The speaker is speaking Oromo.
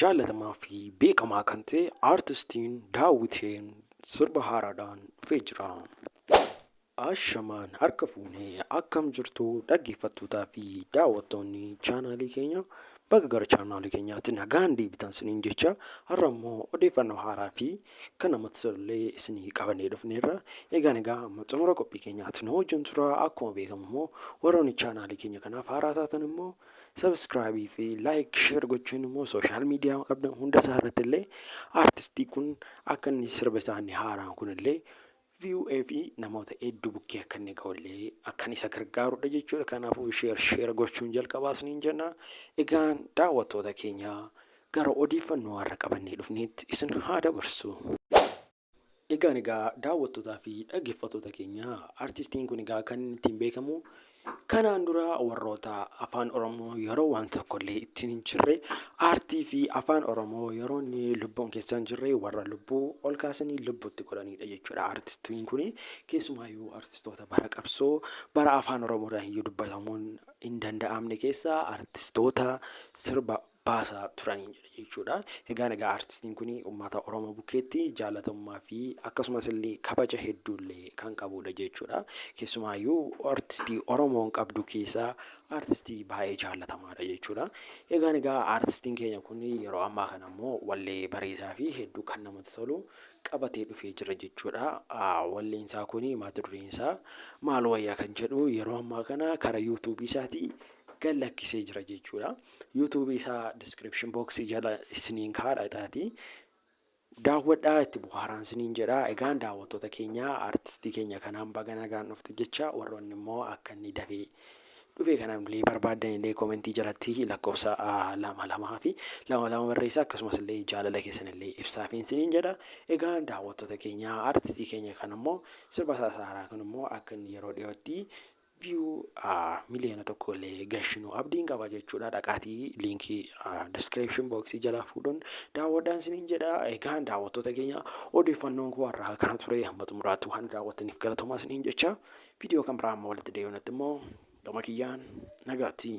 jaallatamaa fi beekamaa kan ta'e aartistiin Daawwitiin sirba haaraadhaan dhufee jira. Ashamaan harka fuunee akkam jirtu dhaggeeffattootaa fi daawwattoonni chaanaalii keenya bakka gara chaanaalii keenyaatti nagaan deebitan isiniin jecha har'a immoo odeeffannoo haaraa fi kan namatti tolullee isinii qabannee dhufneerra. Egaa xumura qophii keenyaatti nu wajjin tura. Akkuma beekamu immoo warroonni chaanaalii keenya kanaaf haaraa taatan immoo sabskraayibii fi laayik sheer gochuun immoo sooshaal miidiyaa qabdan hunda isaa irratti illee aartistii kun akka inni sirba isaanii haaraan kunillee vii'ee fi namoota hedduu bukkee akka inni ga'ullee akkan isa gargaarudha jechuudha. Kanaafuu sheer gochuun jalqabaa isiniin jenna. Egaan daawwattoota keenya gara odeeffannoo har'a qabannee dhufneetti isin haa dabarsu. Egaa daawwattootaa fi dhaggeeffattoota keenya aartistiin kun egaa kan ittiin beekamu kanaan dura warroota afaan Oromoo yeroo waan tokkollee ittiin hin jirre aartii fi afaan Oromoo yeroo inni lubbuun keessa hin jirre warra lubbuu ol kaasanii lubbuutti godhanidha jechuudha. Aartistiin kun keessumaayyuu aartistoota bara qabsoo bara afaan Oromoodhaan iyyuu dubbatamuun hin danda'amne keessaa aartistoota sirba baasaa turanidha jechuudha. Egaa aartistiin kun uummata Oromoo bukkeetti jaalatamummaa fi akkasumas illee kabaja hedduullee kan qabudha jechuudha. Keessumaayyuu aartistii Oromoon qabdu keessaa aartistii baay'ee jaalatamaadha jechuudha. Egaa aartistiin keenya kun yeroo ammaa kana immoo wallee bareedaa fi hedduu kan namatti tolu qabatee dhufee jira jechuudha. Walleen isaa kun mata dureen isaa maal wayyaa kan jedhu yeroo ammaa kana karaa yuutuubii isaatii gad lakkisee jira jechuudha. Yuutuubii isaa description box jala isiniin kaa'adhaatii daawwadhaa itti bu'aaraan isiniin jedha. Egaan daawwattoota keenya aartistii keenya kanaan baga nagaan dhufte jecha warroonni immoo akka inni dafee dhufee kanaan illee barbaadan illee koomentii jalatti lakkoofsa 22 fi 22 barreessaa akkasumas illee jaalala keessan illee ibsaa fi isiniin jedha. Egaan daawwattoota keenya aartistii keenya kan immoo sirba isaa haaraa kun immoo akka inni yeroo dhiyootti view miliyoona tokko illee gashinu abdiin qaba jechuudha. Dhaqaatii liinkii description box jala fuudhuun daawwadhaan isiniin jedha. Egaan daawwattoota keenya odeeffannoon kun har'aa kana ture. Hamma xumuraatti waan daawwattaniif galatoomaa isiniin jecha viidiyoo kan biraa amma walitti deebinutti immoo gama kiyyaan nagaatti.